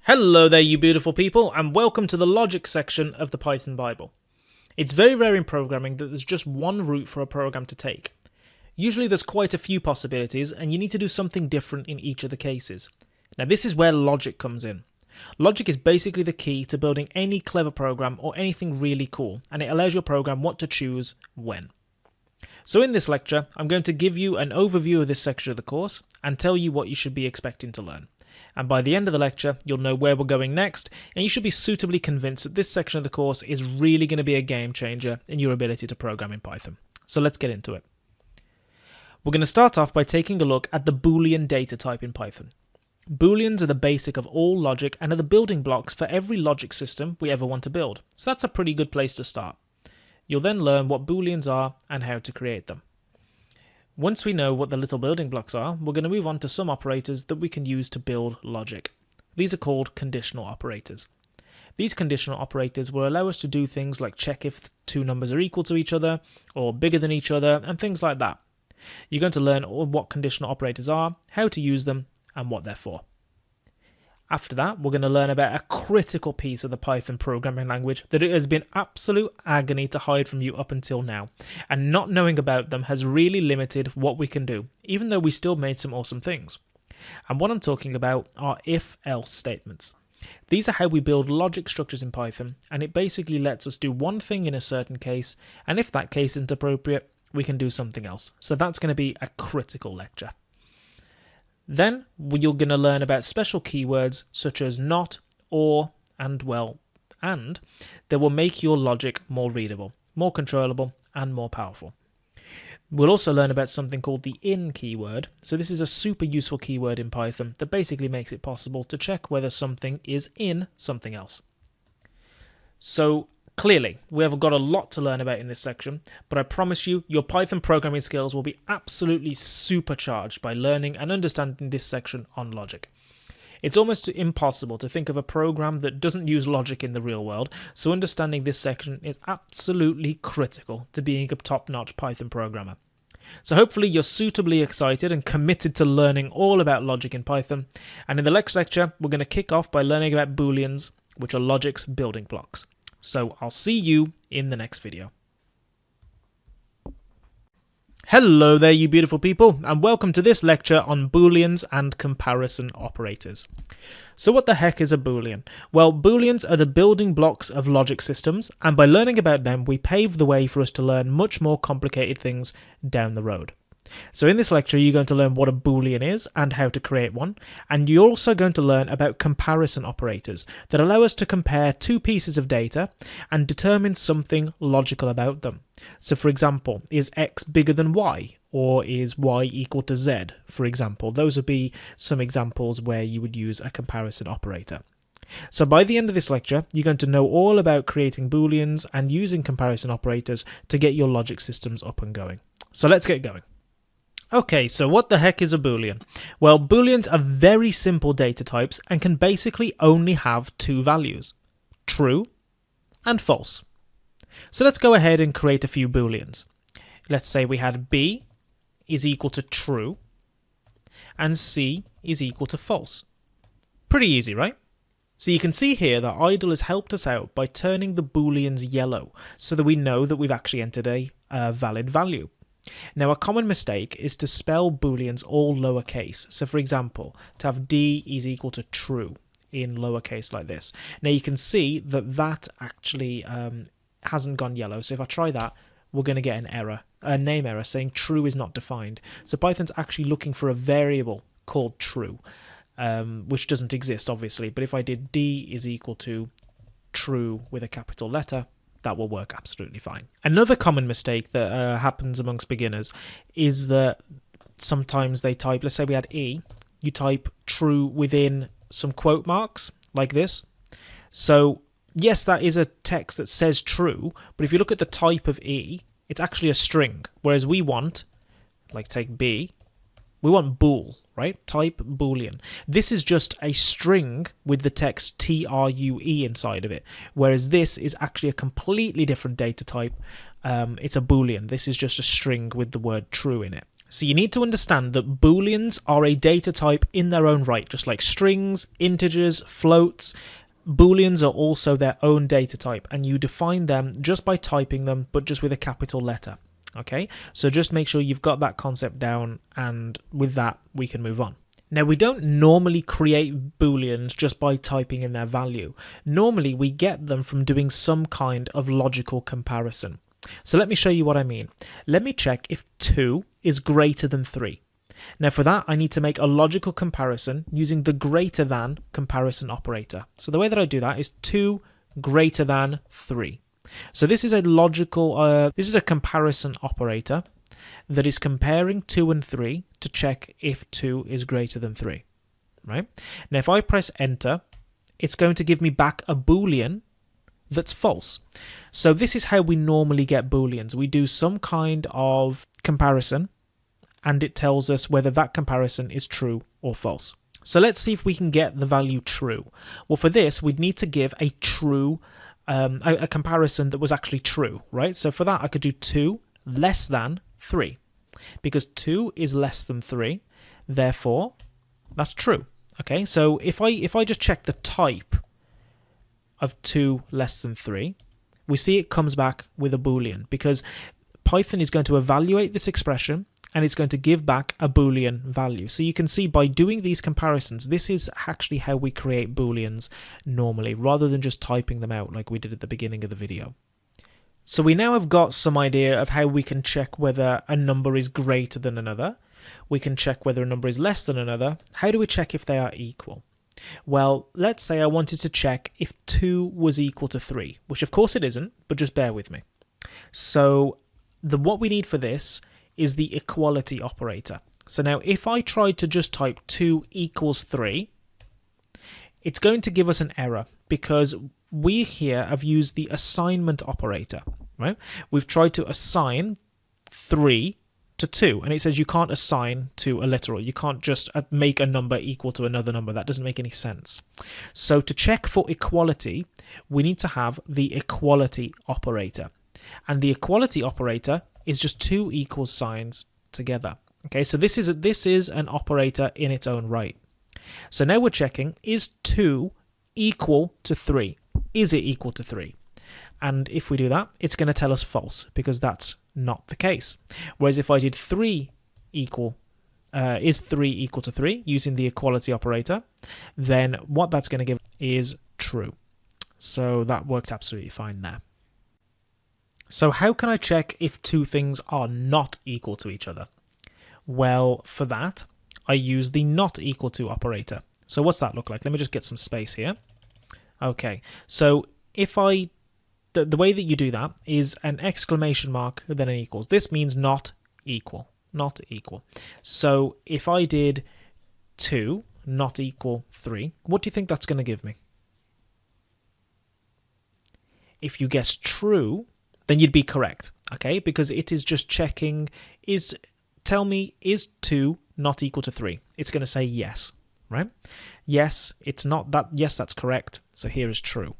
Hello there, you beautiful people, and welcome to the logic section of the Python Bible. It's very rare in programming that there's just one route for a program to take. Usually there's quite a few possibilities, and you need to do something different in each of the cases. Now this is where logic comes in. Logic is basically the key to building any clever program or anything really cool, and it allows your program what to choose when. So in this lecture, I'm going to give you an overview of this section of the course and tell you what you should be expecting to learn. And by the end of the lecture, you'll know where we're going next, and you should be suitably convinced that this section of the course is really going to be a game changer in your ability to program in Python. So let's get into it. We're going to start off by taking a look at the Boolean data type in Python. Booleans are the basic of all logic and are the building blocks for every logic system we ever want to build. So that's a pretty good place to start. You'll then learn what Booleans are and how to create them. Once we know what the little building blocks are, we're going to move on to some operators that we can use to build logic. These are called conditional operators. These conditional operators will allow us to do things like check if two numbers are equal to each other or bigger than each other and things like that. You're going to learn what conditional operators are, how to use them, and what they're for. After that, we're going to learn about a critical piece of the Python programming language that it has been absolute agony to hide from you up until now, and not knowing about them has really limited what we can do, even though we still made some awesome things. And what I'm talking about are if-else statements. These are how we build logic structures in Python, and it basically lets us do one thing in a certain case, and if that case isn't appropriate, we can do something else. So that's going to be a critical lecture. Then you're going to learn about special keywords such as not, or, and well, and that will make your logic more readable, more controllable, and more powerful. We'll also learn about something called the in keyword. So this is a super useful keyword in Python that basically makes it possible to check whether something is in something else. So clearly, we have got a lot to learn about in this section, but I promise you, your Python programming skills will be absolutely supercharged by learning and understanding this section on logic. It's almost impossible to think of a program that doesn't use logic in the real world, so understanding this section is absolutely critical to being a top-notch Python programmer. So hopefully you're suitably excited and committed to learning all about logic in Python, and in the next lecture, we're going to kick off by learning about Booleans, which are logic's building blocks. So I'll see you in the next video. Hello there, you beautiful people, and welcome to this lecture on Booleans and comparison operators. So what the heck is a Boolean? Well, Booleans are the building blocks of logic systems, and by learning about them, we pave the way for us to learn much more complicated things down the road. So in this lecture, you're going to learn what a Boolean is and how to create one, and you're also going to learn about comparison operators that allow us to compare two pieces of data and determine something logical about them. So for example, is x bigger than y, or is y equal to z, for example? Those would be some examples where you would use a comparison operator. So by the end of this lecture, you're going to know all about creating Booleans and using comparison operators to get your logic systems up and going. So let's get going. Okay, so what the heck is a Boolean? Well, Booleans are very simple data types and can basically only have two values, true and false. So let's go ahead and create a few Booleans. Let's say we had B is equal to true and C is equal to false. Pretty easy, right? So you can see here that idle has helped us out by turning the Booleans yellow so that we know that we've actually entered a valid value. Now, a common mistake is to spell Booleans all lowercase. So, for example, to have D is equal to true in lowercase like this. Now, you can see that that actually hasn't gone yellow. So if I try that, we're going to get an error, a name error saying true is not defined. So Python's actually looking for a variable called true, which doesn't exist, obviously. But if I did D is equal to true with a capital letter, that will work absolutely fine. Another common mistake that happens amongst beginners is that sometimes they type, let's say we had E, you type true within some quote marks like this. So yes, that is a text that says true, but if you look at the type of E, it's actually a string, whereas we want, like take B, we want bool, right? Type Boolean. This is just a string with the text true inside of it, whereas this is actually a completely different data type. It's a Boolean. This is just a string with the word true in it. So you need to understand that Booleans are a data type in their own right, just like strings, integers, floats. Booleans are also their own data type, and you define them just by typing them, but just with a capital letter. Okay, so just make sure you've got that concept down, and with that, we can move on. Now, we don't normally create Booleans just by typing in their value. Normally, we get them from doing some kind of logical comparison. So let me show you what I mean. Let me check if 2 is greater than 3. Now for that, I need to make a logical comparison using the greater than comparison operator. So the way that I do that is 2 greater than 3. So this is a logical, this is a comparison operator that is comparing 2 and 3 to check if 2 is greater than 3, right? Now if I press enter, it's going to give me back a Boolean that's false. So this is how we normally get Booleans. We do some kind of comparison, and it tells us whether that comparison is true or false. So let's see if we can get the value true. Well, for this, we'd need to give a true, a comparison that was actually true, right? So for that, I could do 2 less than 3, because 2 is less than 3, therefore that's true. Okay, so if I just check the type of 2 less than 3, we see it comes back with a Boolean, because Python is going to evaluate this expression and it's going to give back a Boolean value. So you can see by doing these comparisons, this is actually how we create Booleans normally, rather than just typing them out like we did at the beginning of the video. So we now have got some idea of how we can check whether a number is greater than another. We can check whether a number is less than another. How do we check if they are equal? Well, let's say I wanted to check if 2 was equal to 3, which of course it isn't, but just bear with me. So what we need for this is the equality operator. So now if I tried to just type 2 equals 3, it's going to give us an error, because we here have used the assignment operator, right? We've tried to assign 3 to 2, and it says you can't assign to a literal. You can't just make a number equal to another number. That doesn't make any sense. So to check for equality, we need to have the equality operator. And the equality operator is just 2 equal signs together. Okay, so this is an operator in its own right. So now we're checking, is 2 equal to 3? Is it equal to 3? And if we do that, it's going to tell us false, because that's not the case. Whereas if I did 3 equal, is 3 equal to 3 using the equality operator, then what that's going to give is true. So that worked absolutely fine there. So how can I check if 2 things are not equal to each other? Well, for that, I use the not equal to operator. So what's that look like? Let me just get some space here. Okay, so if the way that you do that is an exclamation mark, then an equals. This means not equal, not equal. So if I did 2 not equal 3, what do you think that's going to give me? If you guess true, then you'd be correct, okay? Because it is just checking, tell me, is 2 not equal to 3? It's going to say yes, right? Yes, it's not that. Yes, that's correct. So here is true.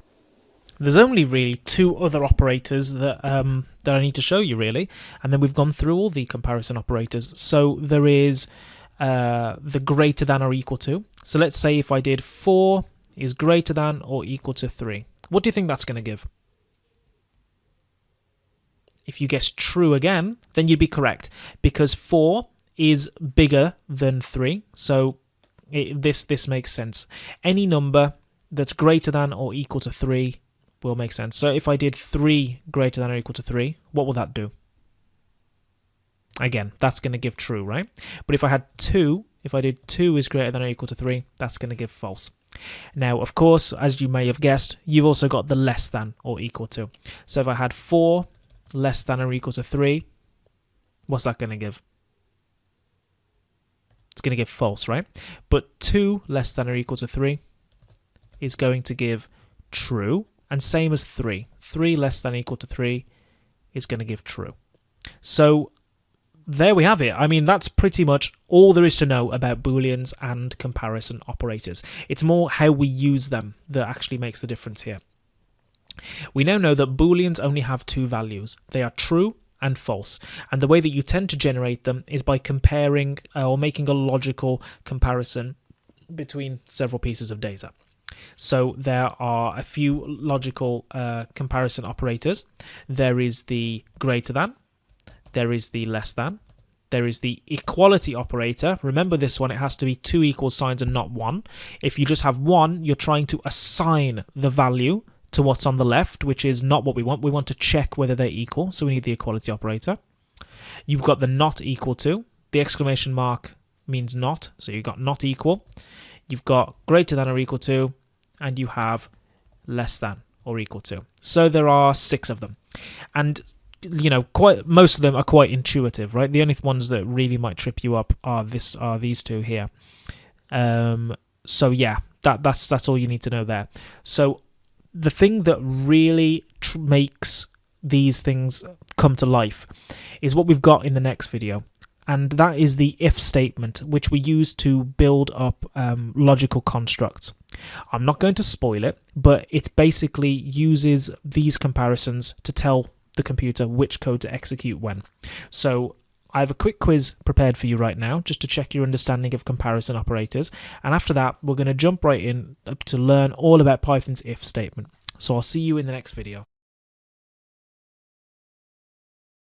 There's only really 2 other operators that that I need to show you, really, and then we've gone through all the comparison operators. So there is the greater than or equal to. So let's say if I did 4 is greater than or equal to 3. What do you think that's going to give? If you guess true again, then you'd be correct, because 4 is bigger than 3, so this makes sense. Any number that's greater than or equal to 3 will make sense. So if I did 3 greater than or equal to 3, what will that do? Again, that's going to give true, right? But if I had 2, if I did 2 is greater than or equal to 3, that's going to give false. Now, of course, as you may have guessed, you've also got the less than or equal to. So if I had 4 less than or equal to 3, what's that going to give? It's going to give false, right? But 2 less than or equal to 3 is going to give true, and same as 3. 3 less than or equal to 3 is going to give true. So there we have it. I mean, that's pretty much all there is to know about Booleans and comparison operators. It's more how we use them that actually makes the difference here. We now know that Booleans only have 2 values. They are true and false. And the way that you tend to generate them is by comparing or making a logical comparison between several pieces of data. So there are a few logical comparison operators. There is the greater than, there is the less than, there is the equality operator. Remember this one, it has to be 2 equal signs and not 1. If you just have 1, you're trying to assign the value to what's on the left, which is not what we want. We want to check whether they're equal, so we need the equality operator. You've got the not equal to. The exclamation mark means not, so you've got not equal. You've got greater than or equal to, and you have less than or equal to. So there are 6 of them. And most of them are quite intuitive, right? The only ones that really might trip you up are these 2 here. So yeah, that's all you need to know there. So the thing that really makes these things come to life is what we've got in the next video, and that is the if statement, which we use to build up logical constructs. I'm not going to spoil it, but it basically uses these comparisons to tell the computer which code to execute when. So I have a quick quiz prepared for you right now, just to check your understanding of comparison operators. And after that, we're going to jump right in to learn all about Python's if statement. So I'll see you in the next video.